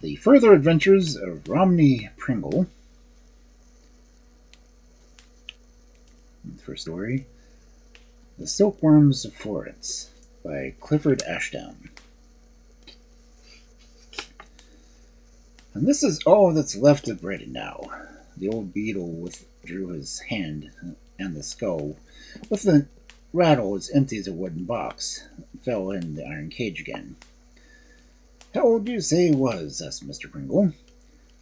The Further Adventures of Romney Pringle. The first story, The Silkworms of Florence, by Clifford Ashdown. And this is all that's left of Brady now. The old beetle withdrew his hand, and the skull, with a rattle as empty as a wooden box, fell in the iron cage again. "How old do you say he was?" asked Mr. Pringle.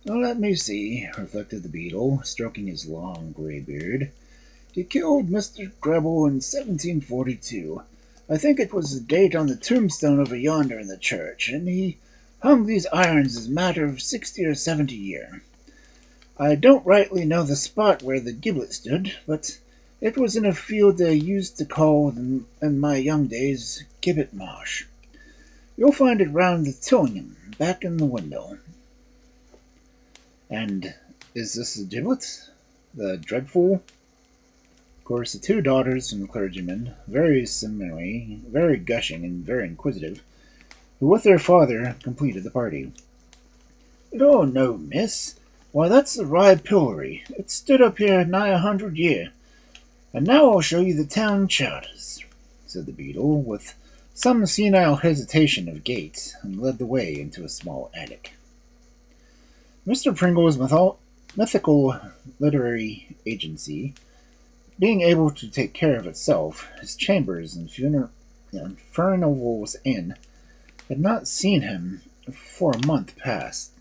"Oh, let me see," reflected the beetle, stroking his long gray beard. "He killed Mr. Gribble in 1742. I think it was the date on the tombstone over yonder in the church, and he hung these irons as a matter of 60 or 70 year. I don't rightly know the spot where the gibbet stood, but it was in a field they used to call, in my young days, Gibbet Marsh. You'll find it round the Tillingham, back in the window." "And is this the gibbet? The dreadful?" Of course, the two daughters from the clergyman, very similarly, very gushing and very inquisitive, who with their father completed the party. "Oh, no, miss. Why, that's the Rye Pillory. It stood up here nigh 100 year. And now I'll show you the town charters," said the beetle, with some senile hesitation of gait, and led the way into a small attic. Mr. Pringle's mythical literary agency, being able to take care of itself, his chambers and Furnival's Inn, had not seen him for a month past.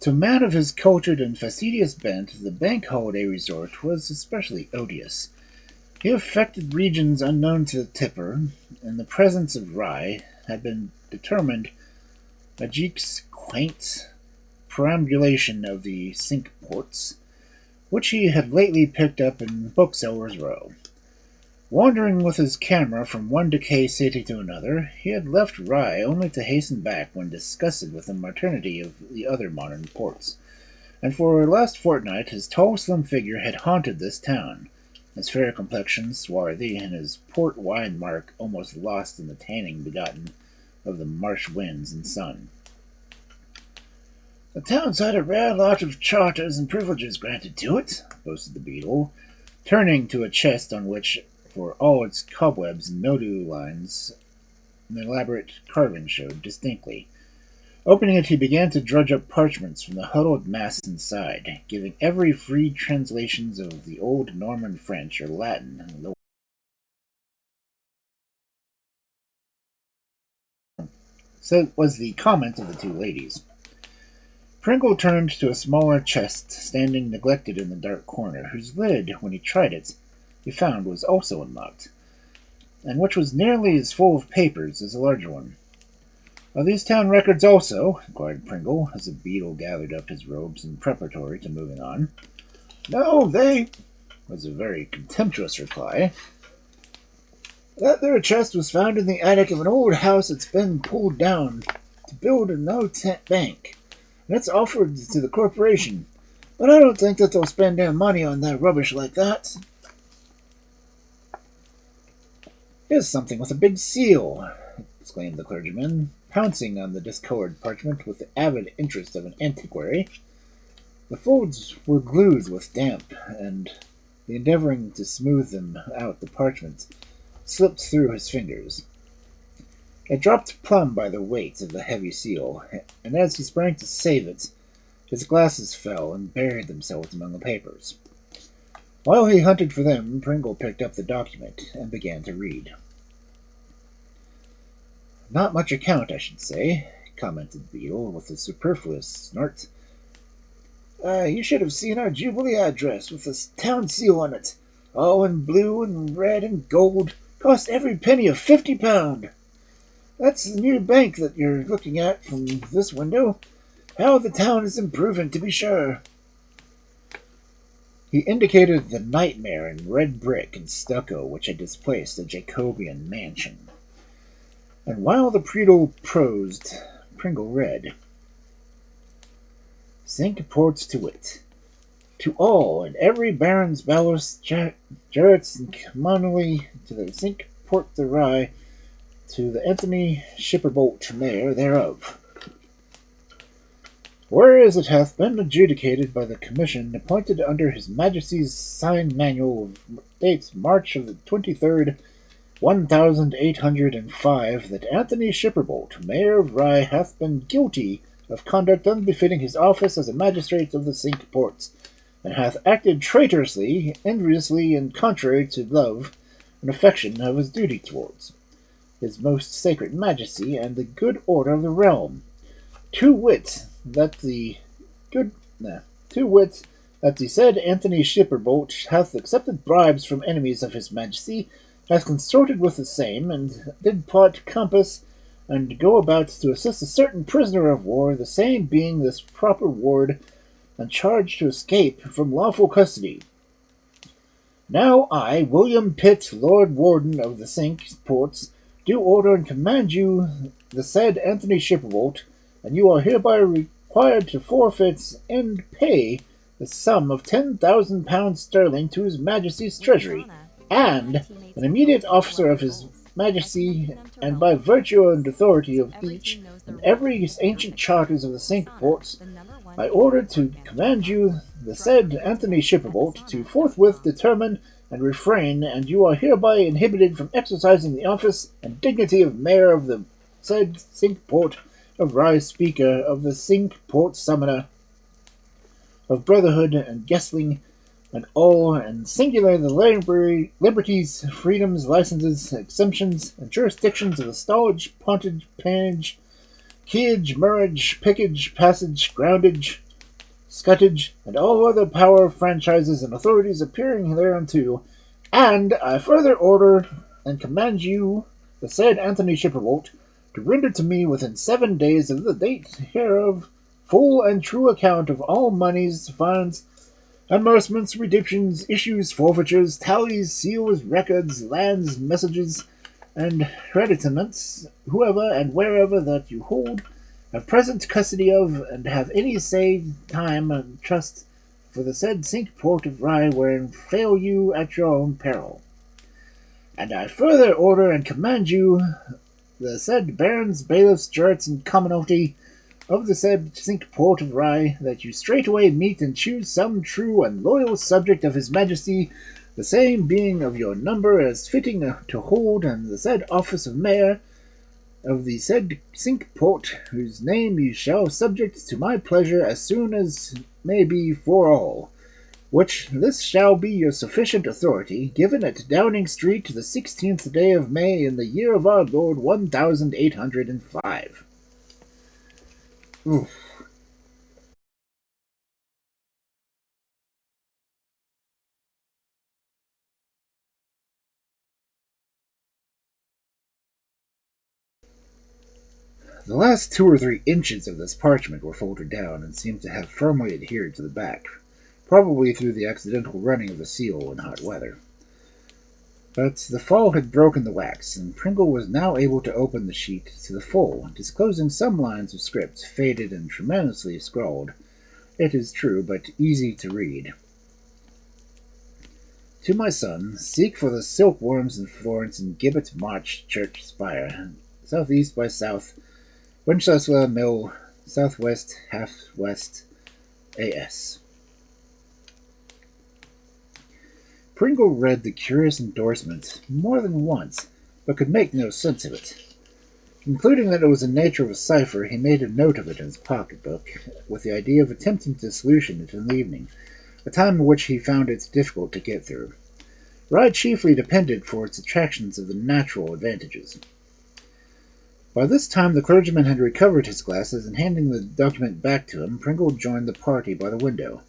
To a man of his cultured and fastidious bent, the bank holiday resort was especially odious. He affected regions unknown to the tipper, and the presence of rye had been determined by Jeek's quaint perambulation of the Cinque Ports, which he had lately picked up in Booksellers' Row. Wandering with his camera from one decay city to another, he had left Rye only to hasten back when disgusted with the modernity of the other modern ports, and for the last fortnight his tall, slim figure had haunted this town, his fair complexion swarthy, and his port wine mark almost lost in the tanning begotten of the marsh winds and sun. "The town's had a rare lot of charters and privileges granted to it," boasted the beetle, turning to a chest on which, for all its cobwebs and mildew lines, an elaborate carving showed distinctly. Opening it, he began to drudge up parchments from the huddled mass inside, giving every free translations of the old Norman French or Latin. So was the comment of the two ladies. Pringle turned to a smaller chest standing neglected in the dark corner, whose lid, when he tried it, he found was also unlocked, and which was nearly as full of papers as the larger one. "Are these town records also?" inquired Pringle, as the beetle gathered up his robes in preparatory to moving on. "No, they," was a very contemptuous reply. "That there chest was found in the attic of an old house that's been pulled down to build a no-tent bank, and it's offered to the corporation. But I don't think that they'll spend their money on that rubbish like that." "Here's something with a big seal," exclaimed the clergyman, pouncing on the discolored parchment with the avid interest of an antiquary. The folds were glued with damp, and the endeavoring to smooth them out the parchment slipped through his fingers. It dropped plumb by the weight of the heavy seal, and as he sprang to save it, his glasses fell and buried themselves among the papers. While he hunted for them, Pringle picked up the document and began to read. "Not much account, I should say," commented the beetle with a superfluous snort. You should have seen our Jubilee address with the town seal on it, all in blue and red and gold, cost every penny of £50. That's the new bank that you're looking at from this window. How the town is improving, to be sure." He indicated the nightmare in red brick and stucco which had displaced a Jacobean mansion. And while the beetle prosed, Pringle read, "Cinque Ports to wit. To all and every baron's ballast jarrets and commonly to the Cinque Port de Rye, to the Anthony Shipperbolt mayor thereof." Whereas it hath been adjudicated by the commission appointed under his Majesty's signed manual of dates March of the 23rd, 1805, that Anthony Shipperbolt, Mayor of Rye, hath been guilty of conduct unbefitting his office as a magistrate of the Cinque Ports, and hath acted traitorously, enviously, and contrary to love and affection of his duty towards his most sacred majesty and the good order of the realm. To wit, that the good to wit, that the said Anthony Shipperbolt hath accepted bribes from enemies of his majesty, hath consorted with the same, and did plot compass and go about to assist a certain prisoner of war, the same being this proper ward, and charged to escape from lawful custody. Now I, William Pitt, Lord Warden of the Cinque Ports, do order and command you the said Anthony Shipperbolt, and you are hereby required to forfeit and pay the sum of £10,000 sterling to His Majesty's Treasury, and an immediate officer of His Majesty, and by virtue and authority of each and every ancient charters of the Cinque Ports, I order to command you, the said Anthony Shipperbolt, to forthwith determine and refrain, and you are hereby inhibited from exercising the office and dignity of Mayor of the said Cinque Port of Rye, Speaker of the Cinque Port Summoner of Brotherhood and Guestling, and all, and singular the liberties, freedoms, licenses, exemptions, and jurisdictions of the stowage, pontage, pannage, quayage, murrage, pickage, passage, groundage, scuttage, and all other power, franchises, and authorities appearing thereunto. And I further order and command you, the said Anthony Shipperbolt, to render to me within 7 days of the date hereof full and true account of all moneys, fines, amercements, redemptions, issues, forfeitures, tallies, seals, records, lands, messages, and creditaments, whoever and wherever that you hold, have present custody of, and have any say, time, and trust for the said Cinque Port of Rye, wherein fail you at your own peril. And I further order and command you, the said barons, bailiffs, jurats, and commonalty of the said Cinque Port of Rye, that you straightway meet and choose some true and loyal subject of His Majesty, the same being of your number as fitting to hold and the said office of mayor of the said Cinque Port, whose name you shall subject to my pleasure as soon as may be for all, which this shall be your sufficient authority, given at Downing Street the 16th day of May in the year of our Lord 1805. Oof. The last 2 or 3 inches of this parchment were folded down and seemed to have firmly adhered to the back, probably through the accidental running of the seal in hot weather. But the fall had broken the wax, and Pringle was now able to open the sheet to the full, disclosing some lines of script, faded and tremendously scrawled, it is true, but easy to read. To my son, seek for the silkworms in Florence and Gibbet March Church Spire, southeast by south, Winchester Mill, southwest, half-west, A.S. Pringle read the curious endorsement more than once, but could make no sense of it. Concluding that it was the nature of a cipher, he made a note of it in his pocketbook, with the idea of attempting to solution it in the evening, a time in which he found it difficult to get through. Rye chiefly depended for its attractions of the natural advantages. By this time the clergyman had recovered his glasses, and handing the document back to him, Pringle joined the party by the window.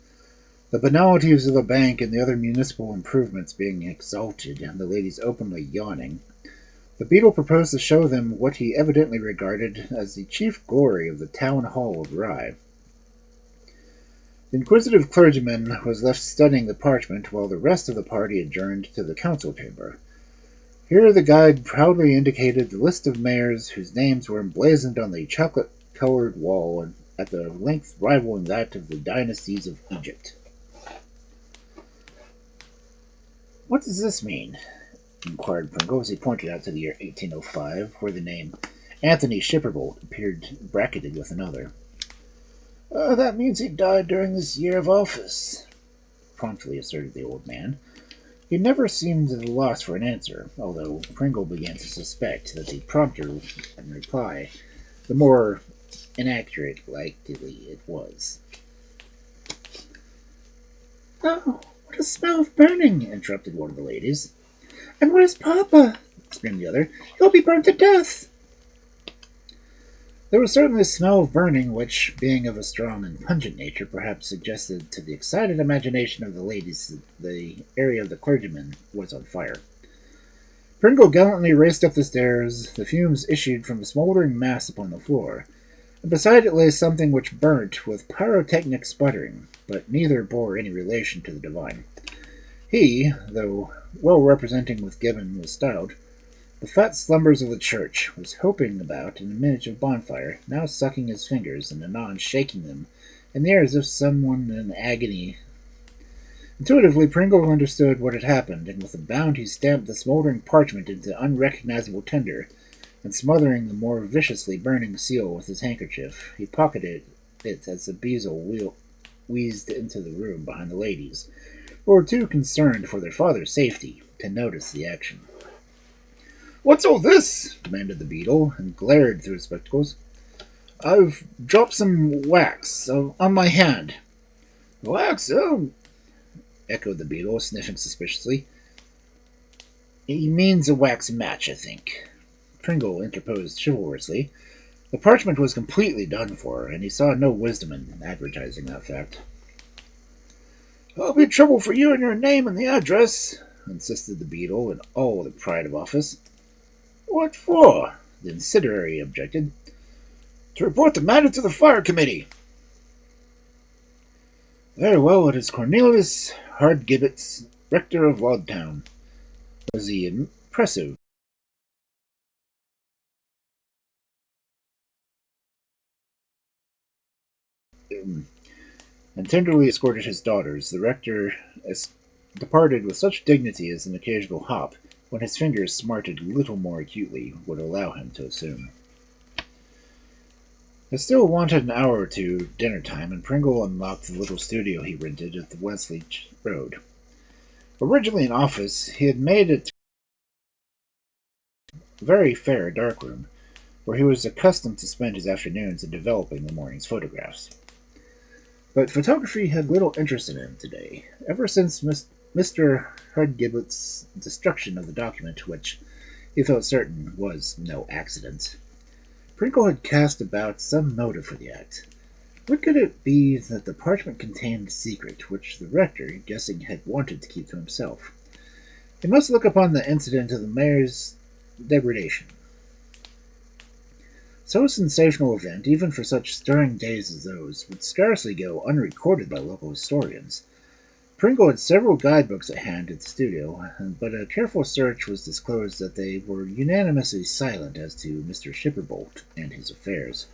The banalities of the bank and the other municipal improvements being exalted, and the ladies openly yawning, the beadle proposed to show them what he evidently regarded as the chief glory of the town hall of Rye. The inquisitive clergyman was left studying the parchment, while the rest of the party adjourned to the council chamber. Here the guide proudly indicated the list of mayors whose names were emblazoned on the chocolate-colored wall, and at the length rivaling that of the dynasties of Egypt. "What does this mean?" inquired Pringle, as he pointed out to the year 1805, where the name Anthony Shipperbolt appeared bracketed with another. That means he died during this year of office, promptly asserted the old man. He never seemed at a loss for an answer, although Pringle began to suspect that the prompter in reply, the more inaccurate likely it was. "Oh, what a smell of burning!" interrupted one of the ladies. "And where's Papa?" screamed the other. "He'll be burned to death!" There was certainly a smell of burning, which, being of a strong and pungent nature, perhaps suggested to the excited imagination of the ladies that the area of the clergyman was on fire. Pringle gallantly raced up the stairs. The fumes issued from a smoldering mass upon the floor, and beside it lay something which burnt with pyrotechnic sputtering, but neither bore any relation to the divine. He, though well representing with Gibbon was styled, the fat slumbers of the church, was hoping about in a miniature bonfire, now sucking his fingers and anon shaking them in the air as if someone in agony. Intuitively, Pringle understood what had happened, and with a bound he stamped the smoldering parchment into unrecognizable tinder, and smothering the more viciously burning seal with his handkerchief, he pocketed it as the bezel wheezed into the room behind the ladies, who were too concerned for their father's safety to notice the action. "What's all this?" demanded the beadle, and glared through his spectacles. "I've dropped some wax on my hand." "Wax? Oh," echoed the beadle, sniffing suspiciously. "He means a wax match, I think," Pringle interposed chivalrously. The parchment was completely done for, and he saw no wisdom in advertising that fact. "I'll be trouble for you and your name and the address," insisted the beadle in all the pride of office. "What for?" the incendiary objected. "To report the matter to the fire committee." "Very well, it is Cornelius Hardgibbets, rector of Waldtown," was the impressive and tenderly escorted his daughters. The rector departed with such dignity as an occasional hop, when his fingers smarted little more acutely, would allow him to assume. It still wanted an hour to dinner time, and Pringle unlocked the little studio he rented at the Wesley Road. Originally an office, he had made it a very fair darkroom, where he was accustomed to spend his afternoons in developing the morning's photographs. But photography had little interest in him today, ever since Mr. Hardgibbet's destruction of the document, which he felt certain was no accident. Pringle had cast about some motive for the act. What could it be that the parchment contained a secret which the rector, guessing, had wanted to keep to himself? He must look upon the incident of the mayor's degradation. So sensational event, even for such stirring days as those, would scarcely go unrecorded by local historians. Pringle had several guidebooks at hand at the studio, but a careful search was disclosed that they were unanimously silent as to Mr. Shipperbolt and his affairs.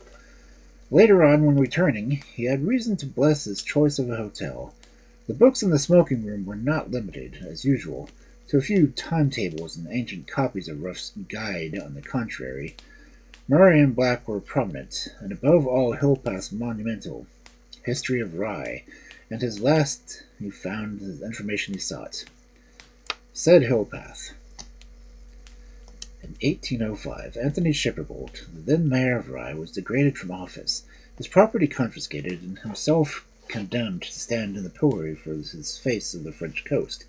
Later on, when returning, he had reason to bless his choice of a hotel. The books in the smoking room were not limited, as usual, to a few timetables and ancient copies of Ruff's Guide on the contrary. Murray and Black were prominent, and above all Hillpath's monumental History of Rye, and his last he found the information he sought. Said Hillpath: in 1805, Anthony Shipperbolt, the then mayor of Rye, was degraded from office, his property confiscated, and himself condemned to stand in the pillory for his face of the French coast,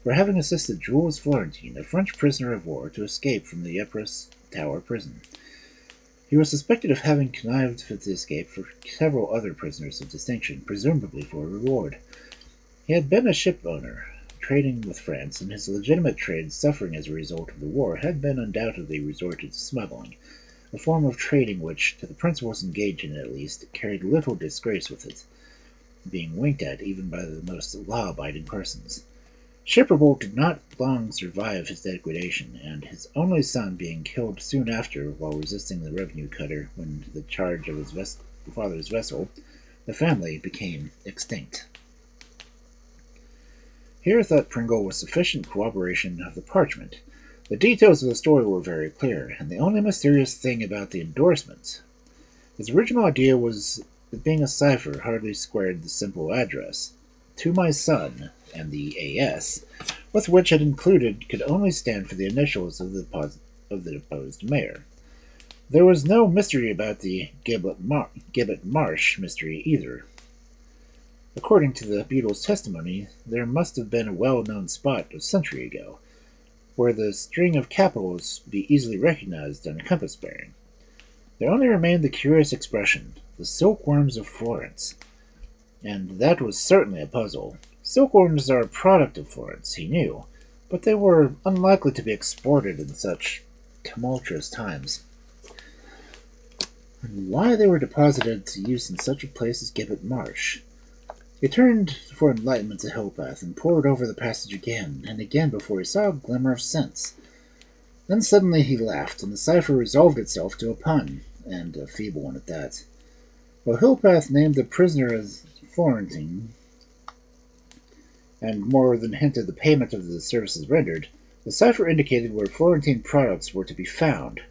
for having assisted Jules Florentine, a French prisoner of war, to escape from the Ypres Tower prison. He was suspected of having connived with the escape for several other prisoners of distinction, presumably for a reward. He had been a ship owner, trading with France, and his legitimate trade, suffering as a result of the war, had been undoubtedly resorted to smuggling, a form of trading which, to the principals engaged in it at least, carried little disgrace with it, being winked at even by the most law-abiding persons. Shipperbolt did not long survive his degradation, and his only son being killed soon after while resisting the revenue cutter when the charge of his father's vessel, the family became extinct. Here, thought Pringle, was sufficient corroboration of the parchment. The details of the story were very clear, and the only mysterious thing about the endorsement. His original idea was it being a cipher hardly squared the simple address, "To my son," and the AS, with which it included, could only stand for the initials of the deposed mayor. There was no mystery about the Gibbet Marsh mystery either. According to the beadle's testimony, there must have been a well-known spot a century ago, where the string of capitals be easily recognized on a compass bearing. There only remained the curious expression, "the silkworms of Florence," and that was certainly a puzzle. Silkworms are a product of Florence, he knew, but they were unlikely to be exported in such tumultuous times. And why they were deposited to use in such a place as Gibbet Marsh? He turned for enlightenment to Hillpath and pored over the passage again and again before he saw a glimmer of sense. Then suddenly he laughed, and the cipher resolved itself to a pun, and a feeble one at that. While Hillpath named the prisoner as Florentine, and more than hinted the payment of the services rendered, the cipher indicated where Florentine products were to be found.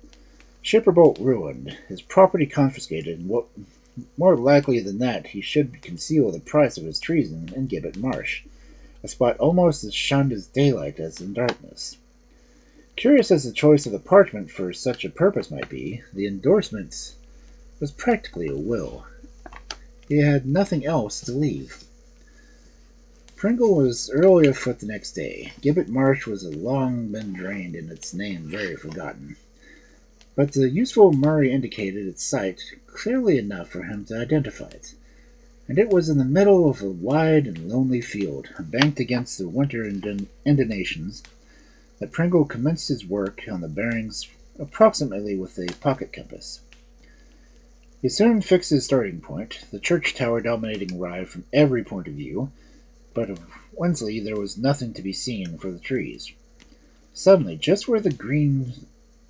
Shipperbolt ruined, his property confiscated, and what more likely than that he should conceal the price of his treason in Gibbet Marsh, a spot almost as shunned as daylight as in darkness. Curious as the choice of the parchment for such a purpose might be, the endorsement was practically a will. He had nothing else to leave. Pringle was early afoot the next day. Gibbet Marsh was long been drained and its name very forgotten. But the useful Murray indicated its site clearly enough for him to identify it, and it was in the middle of a wide and lonely field, banked against the winter inundations, that Pringle commenced his work on the bearings approximately with a pocket compass. He soon fixed his starting point, the church tower dominating Rye from every point of view, but of Wensley there was nothing to be seen for the trees. Suddenly, just where the green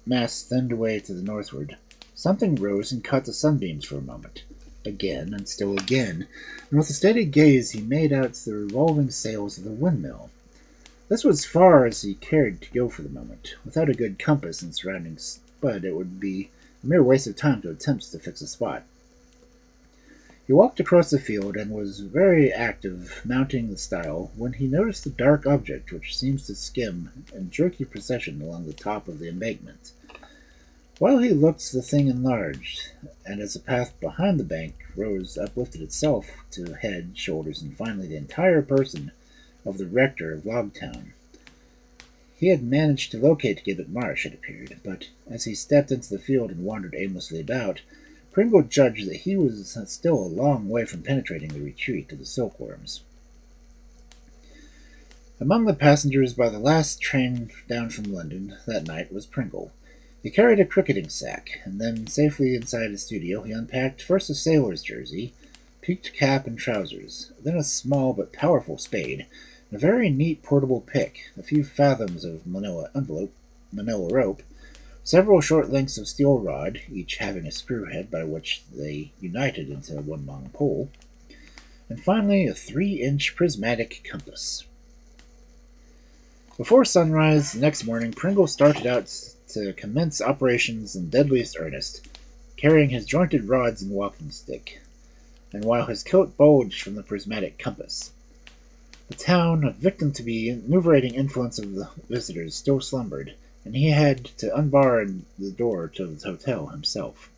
mass thinned away to the northward, something rose and caught the sunbeams for a moment. Again, and still again, and with a steady gaze he made out the revolving sails of the windmill. This was as far as he cared to go for the moment, without a good compass and surroundings, but it would be a mere waste of time to attempt to fix a spot. He walked across the field and was very active mounting the stile when he noticed a dark object which seems to skim in jerky procession along the top of the embankment. While he looked, the thing enlarged, and as the path behind the bank rose, uplifted itself to head, shoulders, and finally the entire person of the rector of Logtown. He had managed to locate Gibbet Marsh, it appeared, but as he stepped into the field and wandered aimlessly about, Pringle judged that he was still a long way from penetrating the retreat of the Silkworms. Among the passengers by the last train down from London that night was Pringle. He carried a cricketing sack, and then, safely inside his studio, he unpacked first a sailor's jersey, peaked cap and trousers, then a small but powerful spade, and a very neat portable pick, a few fathoms of manila rope, several short lengths of steel rod, each having a screw head by which they united into one long pole, and finally a 3-inch prismatic compass. Before sunrise the next morning, Pringle started out to commence operations in deadliest earnest, carrying his jointed rods and walking stick, and while his coat bulged from the prismatic compass. The town, a victim to the invigorating influence of the visitors, still slumbered, and he had to unbar the door to the hotel himself.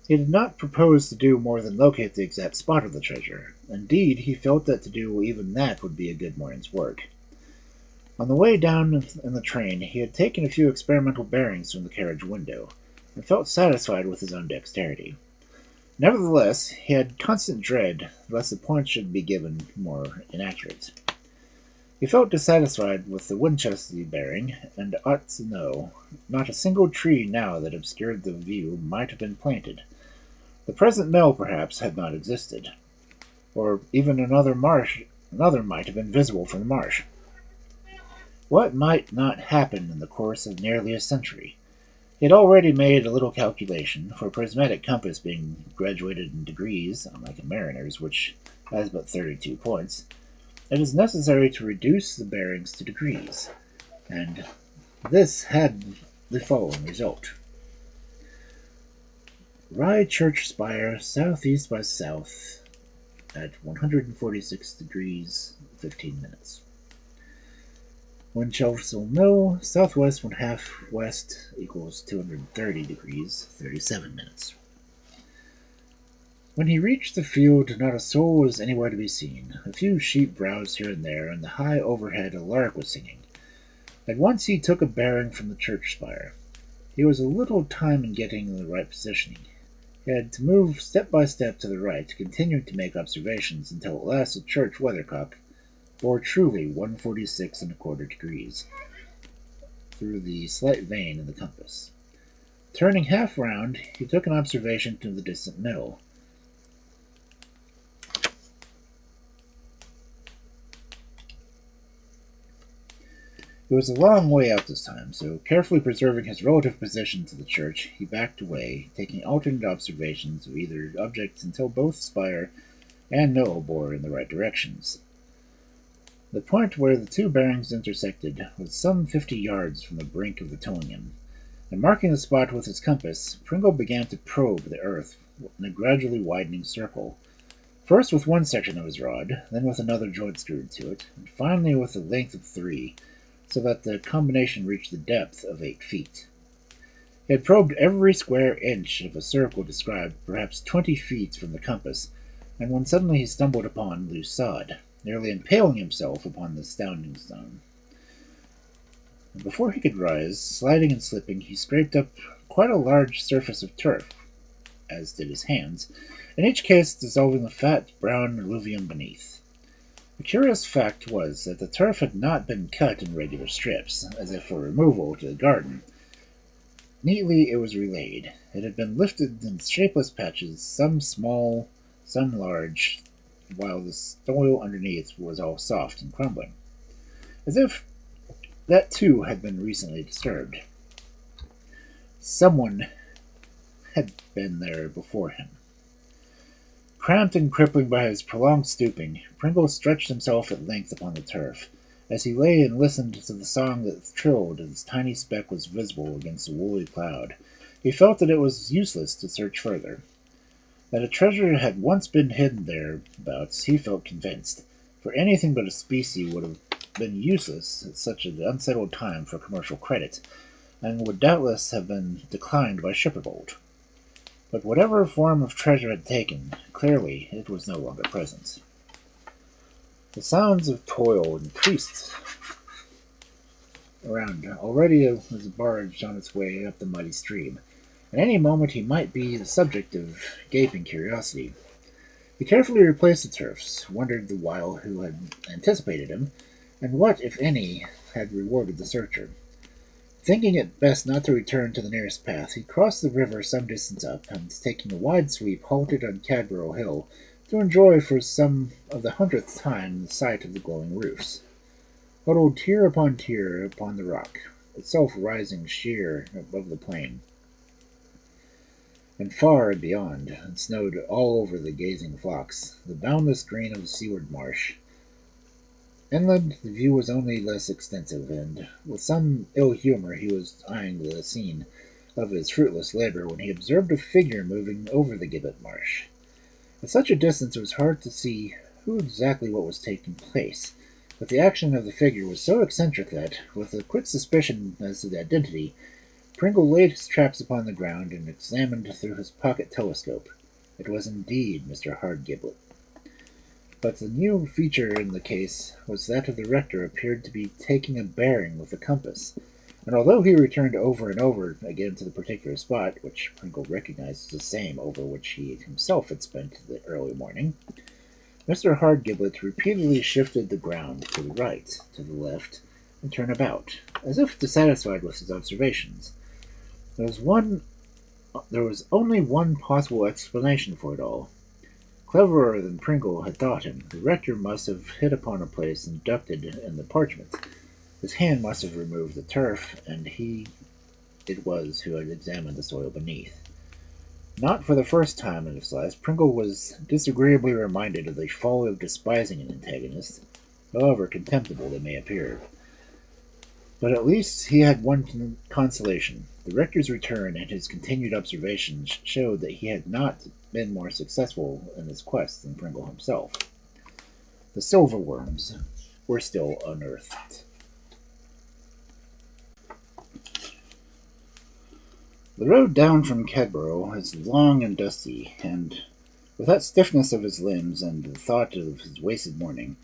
He did not propose to do more than locate the exact spot of the treasure. Indeed, he felt that to do even that would be a good morning's work. On the way down in the train, he had taken a few experimental bearings from the carriage window, and felt satisfied with his own dexterity. Nevertheless, he had constant dread lest the points should be given more inaccurate. He felt dissatisfied with the Winchester bearing, and ought to know not a single tree now that obscured the view might have been planted. The present mill, perhaps, had not existed, or even another might have been visible from the marsh. What might not happen in the course of nearly a century? He had already made a little calculation, for a prismatic compass being graduated in degrees, unlike a mariner's, which has but 32 points, it is necessary to reduce the bearings to degrees, and this had the following result. Rye Church spire, southeast by south, at 146 degrees 15 minutes. Wind Chelsea Mill, southwest 1/2 west equals 230 degrees 37 minutes. When he reached the field, not a soul was anywhere to be seen. A few sheep browsed here and there, and high overhead a lark was singing. At once he took a bearing from the church spire. He was a little time in getting in the right positioning. He had to move step by step to the right, continuing to make observations until at last the church weathercock bore truly 146 1/4 degrees through the slight vein in the compass. Turning half round, he took an observation to the distant mill. It was a long way out this time, so carefully preserving his relative position to the church, he backed away, taking alternate observations of either object until both spire and mill bore in the right directions. The point where the two bearings intersected was some 50 yards from the brink of the Tonian, and marking the spot with his compass, Pringle began to probe the earth in a gradually widening circle, first with one section of his rod, then with another joint screwed to it, and finally with a length of 3, so that the combination reached the depth of 8 feet. He had probed every square inch of a circle described perhaps 20 feet from the compass, and when suddenly he stumbled upon loose sod, nearly impaling himself upon the astounding stone. And before he could rise, sliding and slipping, he scraped up quite a large surface of turf, as did his hands, in each case dissolving the fat brown alluvium beneath. The curious fact was that the turf had not been cut in regular strips, as if for removal to the garden. Neatly it was relaid. It had been lifted in shapeless patches, some small, some large, while the soil underneath was all soft and crumbling, as if that too had been recently disturbed. Someone had been there before him. Cramped and crippling by his prolonged stooping, Pringle stretched himself at length upon the turf. As he lay and listened to the song that trilled as a tiny speck was visible against a woolly cloud, he felt that it was useless to search further. That a treasure had once been hidden thereabouts he felt convinced, for anything but a specie would have been useless at such an unsettled time for commercial credit, and would doubtless have been declined by shipperbold. But whatever form of treasure had taken, clearly it was no longer present. The sounds of toil increased around. Already was a barge on its way up the muddy stream. At any moment he might be the subject of gaping curiosity. He carefully replaced the turfs, wondered the while who had anticipated him, and what, if any, had rewarded the searcher. Thinking it best not to return to the nearest path, he crossed the river some distance up, and taking a wide sweep, halted on Cadborough Hill to enjoy for some of the 100th time the sight of the glowing roofs, huddled tier upon the rock, itself rising sheer above the plain, and far beyond, and snowed all over the gazing flocks, the boundless green of the seaward marsh. Inland the view was only less extensive, and with some ill humor he was eyeing the scene of his fruitless labor when he observed a figure moving over the gibbet marsh. At such a distance it was hard to see who exactly what was taking place, but the action of the figure was so eccentric that, with a quick suspicion as to the identity, Pringle laid his traps upon the ground and examined through his pocket telescope. It was indeed Mr. Hardgiblet. But the new feature in the case was that the rector appeared to be taking a bearing with the compass, and although he returned over and over again to the particular spot, which Pringle recognized as the same over which he himself had spent the early morning, Mr. Hardgiblet repeatedly shifted the ground to the right, to the left, and turned about, as if dissatisfied with his observations. There was only one possible explanation for it all. Cleverer than Pringle had thought him, the rector must have hit upon a place inducted in the parchment. His hand must have removed the turf, and he it was who had examined the soil beneath. Not for the first time in his life, Pringle was disagreeably reminded of the folly of despising an antagonist, however contemptible they may appear. But at least he had one consolation. The rector's return and his continued observations showed that he had not been more successful in his quest than Pringle himself. The silverworms were still unearthed. The road down from Cadborough is long and dusty, and with that stiffness of his limbs and the thought of his wasted morning,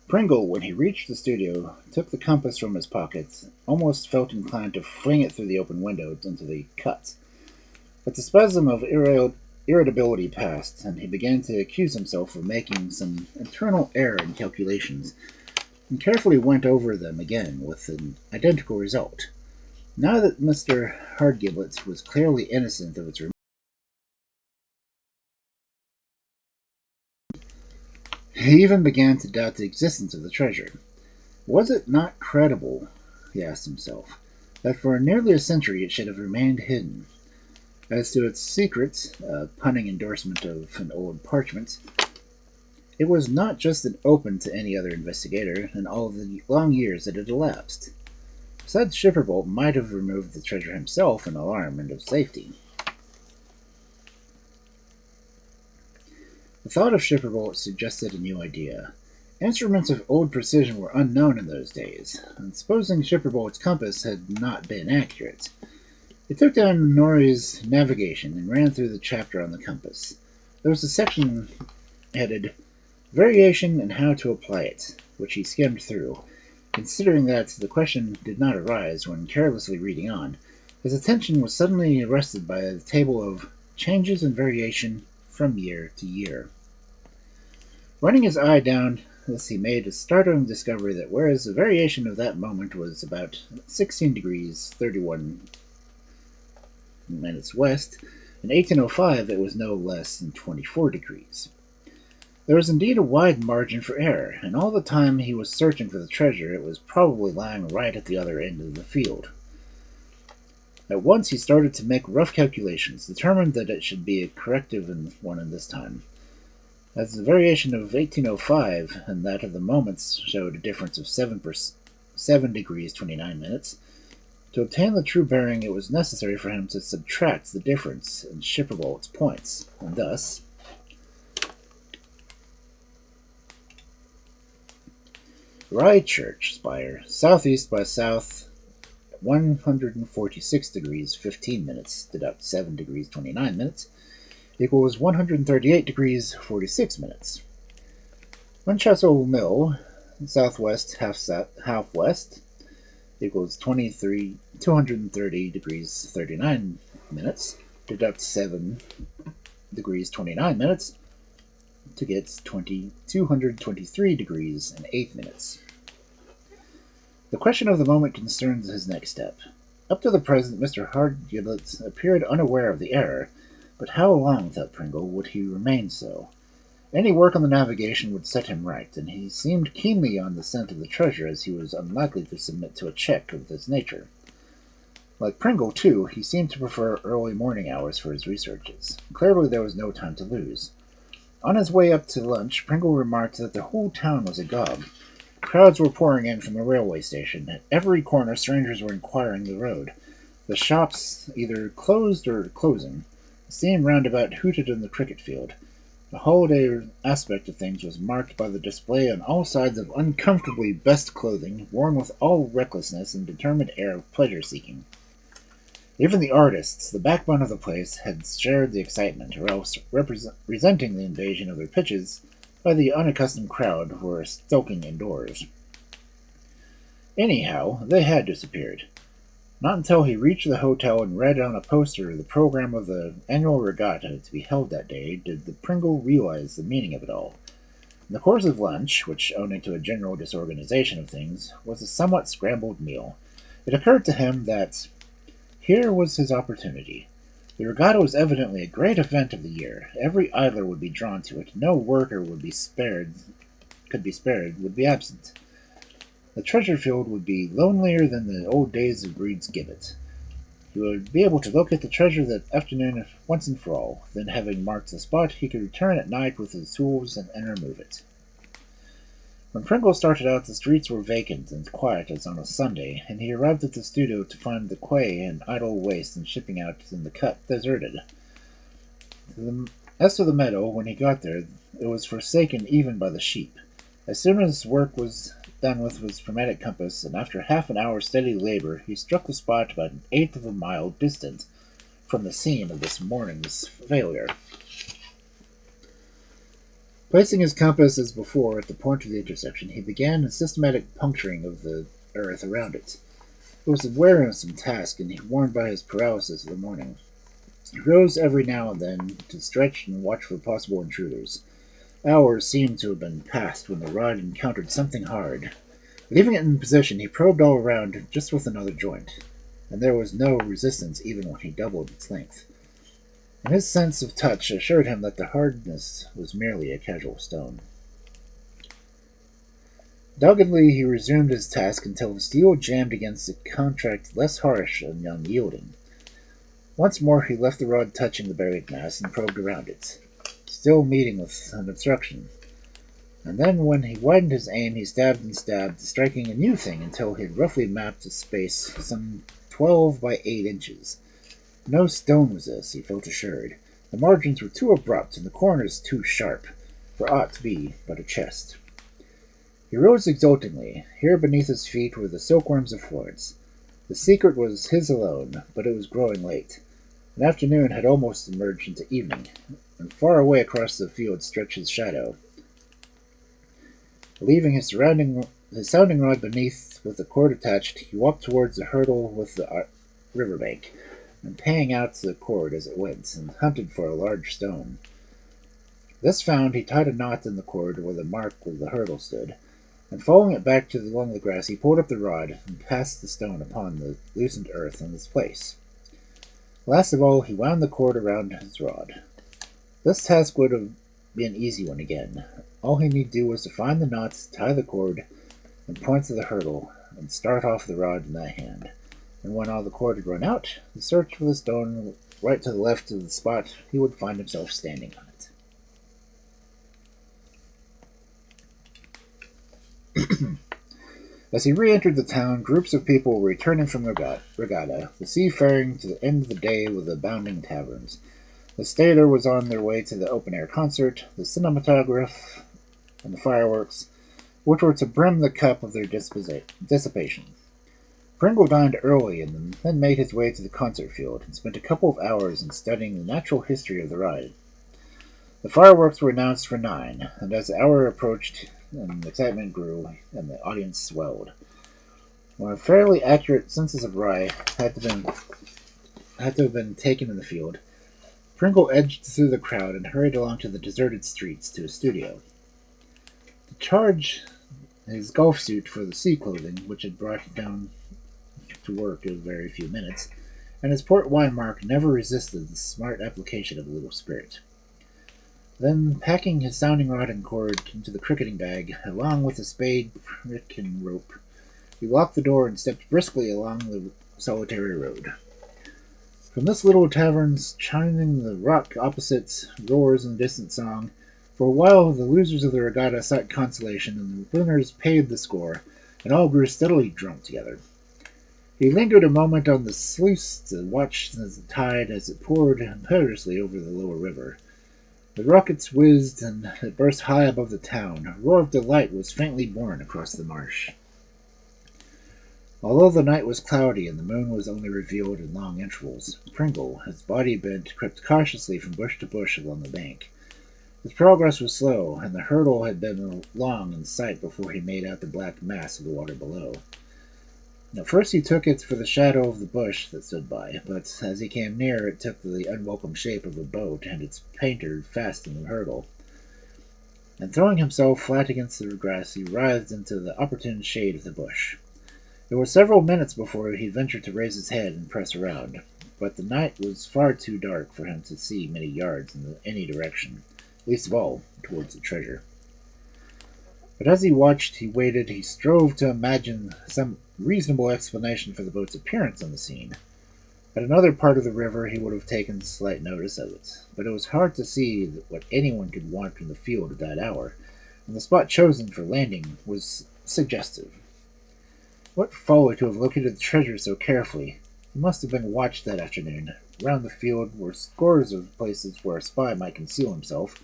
Pringle, when he reached the studio, took the compass from his pocket, almost felt inclined to fling it through the open window into the cut. But the spasm of irritability passed, and he began to accuse himself of making some internal error in calculations, and carefully went over them again with an identical result. Now that Mr. Hardgiblet was clearly innocent of its removal, he even began to doubt the existence of the treasure. Was it not credible, he asked himself, that for nearly a century it should have remained hidden? As to its secret, a punning endorsement of an old parchment, it was not just open to any other investigator in all the long years that had elapsed. Besides, Shipperbolt might have removed the treasure himself in alarm and of safety. The thought of Shipperbolt suggested a new idea. Instruments of old precision were unknown in those days, and supposing Shipperbolt's compass had not been accurate, he took down Norrie's navigation and ran through the chapter on the compass. There was a section headed Variation and How to Apply It, which he skimmed through. Considering that the question did not arise when carelessly reading on, his attention was suddenly arrested by the table of Changes and Variation from Year to Year. Running his eye down this, he made a startling discovery that whereas the variation of that moment was about 16 degrees 31 minutes west, in 1805 it was no less than 24 degrees. There was indeed a wide margin for error, and all the time he was searching for the treasure it was probably lying right at the other end of the field. At once he started to make rough calculations, determined that it should be a corrective one in this time. As the variation of 1805 and that of the moments showed a difference of 7 degrees 29 minutes, to obtain the true bearing it was necessary for him to subtract the difference in Shipperbolt's points, and thus Rye Church spire, southeast by south, 146 degrees 15 minutes, deduct 7 degrees 29 minutes, equals 138 degrees 46 minutes. Winchester Mill, southwest half west, equals 230 degrees 39 minutes, deduct 7 degrees 29 minutes, to get 223 degrees and 8 minutes. The question of the moment concerns his next step. Up to the present, Mr. Hardgiblet appeared unaware of the error, but how long, thought Pringle, would he remain so? Any work on the navigation would set him right, and he seemed keenly on the scent of the treasure, as he was unlikely to submit to a check of this nature. Like Pringle, too, he seemed to prefer early morning hours for his researches. Clearly there was no time to lose. On his way up to lunch, Pringle remarked that the whole town was agog. Crowds were pouring in from the railway station. At every corner strangers were inquiring the road. The shops either closed or closing. The steam roundabout hooted in the cricket field. The holiday aspect of things was marked by the display on all sides of uncomfortably best clothing, worn with all recklessness and determined air of pleasure-seeking. Even the artists, the backbone of the place, had shared the excitement, or else, resenting the invasion of their pitches by the unaccustomed crowd, were sulking indoors. Anyhow, they had disappeared. Not until he reached the hotel and read on a poster the program of the annual regatta to be held that day did the Pringle realize the meaning of it all. In the course of lunch, which, owing to a general disorganization of things, was a somewhat scrambled meal, it occurred to him that here was his opportunity. The regatta was evidently a great event of the year. Every idler would be drawn to it. No worker would be spared, would be absent. The treasure field would be lonelier than the old days of Breed's Gibbet. He would be able to locate the treasure that afternoon once and for all. Then, having marked the spot, he could return at night with his tools and remove it. When Pringle started out, the streets were vacant and quiet as on a Sunday, and he arrived at the studio to find the quay in idle waste and shipping out in the cut deserted. As to the meadow, when he got there, it was forsaken even by the sheep. As soon as work was done with his chromatic compass, and after half an hour's steady labor, he struck the spot about an eighth of a mile distant from the scene of this morning's failure. Placing his compass as before at the point of the intersection, he began a systematic puncturing of the earth around it. It was a wearisome task, and he warned by his paralysis of the morning. He rose every now and then to stretch and watch for possible intruders. Hours seemed to have been passed when the rod encountered something hard. Leaving it in position, he probed all around just with another joint, and there was no resistance even when he doubled its length. And his sense of touch assured him that the hardness was merely a casual stone. Doggedly he resumed his task until the steel jammed against a contract less harsh and unyielding. Once more he left the rod touching the buried mass and probed around it, still meeting with an obstruction. And then when he widened his aim, he stabbed and stabbed, striking a new thing until he had roughly mapped a space some 12 by 8 inches. No stone was this, he felt assured. The margins were too abrupt and the corners too sharp, for aught to be but a chest. He rose exultingly. Here beneath his feet were the silkworms of Florence. The secret was his alone, but it was growing late. An afternoon had almost emerged into evening, and far away across the field stretched his shadow. Leaving his sounding rod beneath with the cord attached, he walked towards the hurdle with the river bank, and paying out the cord as it went, and hunted for a large stone. This found, he tied a knot in the cord where the mark of the hurdle stood, and following it back along the grass, he pulled up the rod and passed the stone upon the loosened earth in its place. Last of all, he wound the cord around his rod. This task would have been an easy one again. All he need do was to find the knots, tie the cord, and point to the hurdle, and start off the rod in that hand. And when all the cord had run out, the search for the stone right to the left of the spot, he would find himself standing on it. As he re-entered the town, groups of people were returning from regatta, the seafaring to the end of the day with abounding taverns. The Stater was on their way to the open-air concert, the cinematograph, and the fireworks, which were to brim the cup of their dissipation. Pringle dined early and then made his way to the concert field and spent a couple of hours in studying the natural history of the ride. The fireworks were announced for 9, and as the hour approached and the excitement grew and the audience swelled, when a fairly accurate census of rye had to have been taken in the field, Pringle edged through the crowd and hurried along to the deserted streets to his studio. To charge his golf suit for the sea clothing, which had brought him down to work in a very few minutes, and his port wine mark never resisted the smart application of a little spirit. Then, packing his sounding rod and cord into the cricketing bag, along with a spade, pick, and rope, he locked the door and stepped briskly along the solitary road. From this little tavern, chiming the rock opposite, roars in distant song, for a while the losers of the regatta sought consolation, and the winners paid the score, and all grew steadily drunk together. He lingered a moment on the sluice to watch the tide as it poured impetuously over the lower river. The rockets whizzed, and it burst high above the town. A roar of delight was faintly borne across the marsh. Although the night was cloudy and the moon was only revealed in long intervals, Pringle, his body bent, crept cautiously from bush to bush along the bank. His progress was slow, and the hurdle had been long in sight before he made out the black mass of the water below. At first he took it for the shadow of the bush that stood by, but as he came near it took the unwelcome shape of a boat and its painter fast in the hurdle. And throwing himself flat against the grass, he writhed into the opportune shade of the bush. It was several minutes before he ventured to raise his head and press around, but the night was far too dark for him to see many yards in any direction, least of all towards the treasure. But as he watched, he waited, he strove to imagine some reasonable explanation for the boat's appearance on the scene. At another part of the river he would have taken slight notice of it, but it was hard to see what anyone could want from the field at that hour, and the spot chosen for landing was suggestive. What folly to have located the treasure so carefully! He must have been watched that afternoon. Round the field were scores of places where a spy might conceal himself.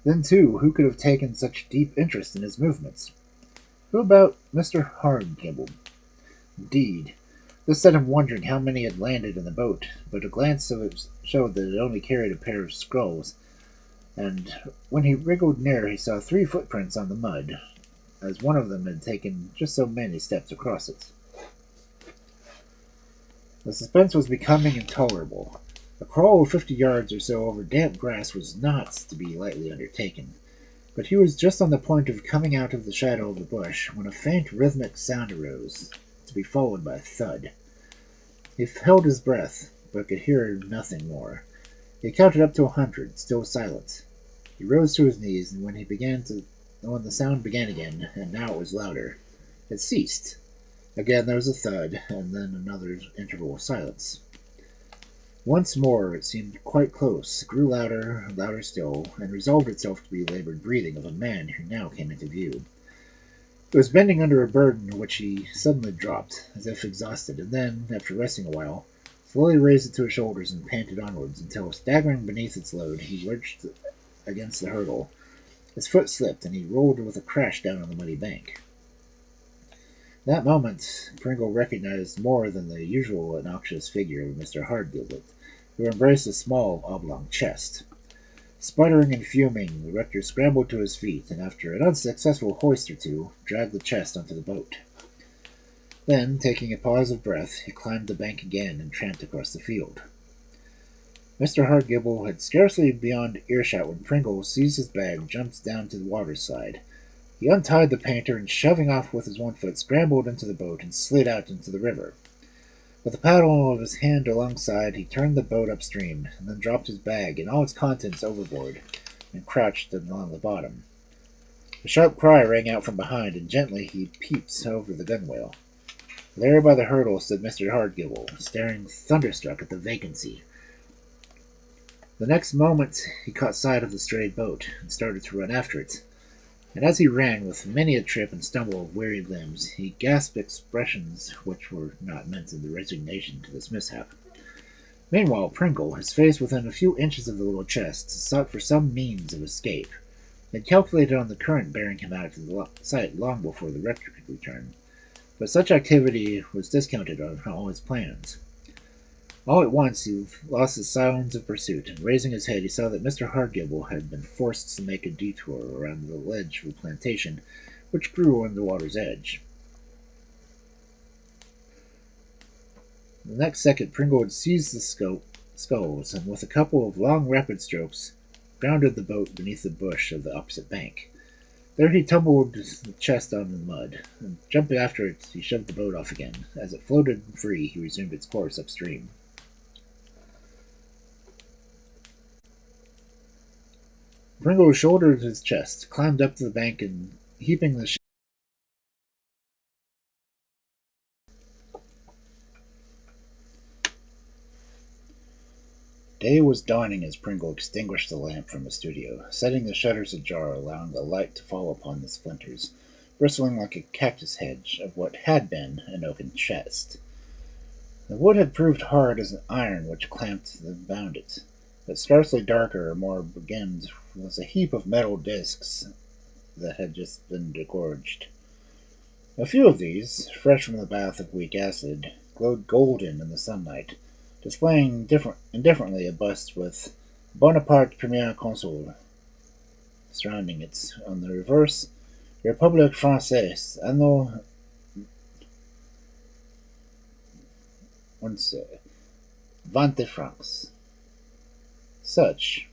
Then, too, who could have taken such deep interest in his movements? Who about Mr. Hardgibble? Indeed, this set him wondering how many had landed in the boat, but a glance of it showed that it only carried a pair of sculls, and when he wriggled nearer he saw 3 footprints on the mud, as one of them had taken just so many steps across it. The suspense was becoming intolerable. A crawl of 50 yards or so over damp grass was not to be lightly undertaken, but he was just on the point of coming out of the shadow of the bush when a faint rhythmic sound arose, to be followed by a thud. He held his breath, but could hear nothing more. He counted up to 100, still silent. He rose to his knees, and when the sound began again, and now it was louder, it ceased. Again there was a thud, and then another interval of silence. Once more it seemed quite close, grew louder, louder still, and resolved itself to be labored breathing of a man who now came into view. He was bending under a burden which he suddenly dropped, as if exhausted, and then, after resting a while, slowly raised it to his shoulders and panted onwards until, staggering beneath its load, he lurched against the hurdle. His foot slipped, and he rolled with a crash down on the muddy bank. That moment, Pringle recognized more than the usual innocuous figure of Mr. Hardgibble, who embraced a small oblong chest. Sputtering and fuming, the rector scrambled to his feet, and after an unsuccessful hoist or two, dragged the chest onto the boat. Then, taking a pause of breath, he climbed the bank again and tramped across the field. Mr. Hardgibble had scarcely beyond earshot when Pringle seized his bag, jumped down to the water's side. He untied the painter, and shoving off with his one foot, scrambled into the boat and slid out into the river. With the paddle of his hand alongside, he turned the boat upstream, and then dropped his bag and all its contents overboard, and crouched along the bottom. A sharp cry rang out from behind, and gently he peeped over the gunwale. There by the hurdle stood Mr. Hardgibble, staring thunderstruck at the vacancy. The next moment he caught sight of the strayed boat, and started to run after it. And as he ran, with many a trip and stumble of wearied limbs, he gasped expressions which were not meant in the resignation to this mishap. Meanwhile, Pringle, his face within a few inches of the little chest, sought for some means of escape. He had calculated on the current bearing him out of the sight long before the rector could return, but such activity was discounted on all his plans. All at once he lost the sounds of pursuit, and raising his head he saw that Mr. Hardgibble had been forced to make a detour around the ledge of a plantation which grew on the water's edge. The next second Pringle had seized the sculls, and with a couple of long rapid strokes grounded the boat beneath the bush of the opposite bank. There he tumbled the chest on the mud, and jumping after it he shoved the boat off again. As it floated free he resumed its course upstream. Pringle shouldered his chest, climbed up to the bank, and heaping the day was dawning as Pringle extinguished the lamp from the studio, setting the shutters ajar, allowing the light to fall upon the splinters, bristling like a cactus hedge of what had been an oaken chest. The wood had proved hard as an iron which clamped and bound it, but scarcely darker or more begrimed was a heap of metal discs that had just been degorged. A few of these, fresh from the bath of weak acid, glowed golden in the sunlight, displaying indifferently a bust with Bonaparte Premier Consul surrounding it. On the reverse, République Française, Anno 20 francs. Such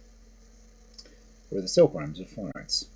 were the Silkworms of Florence.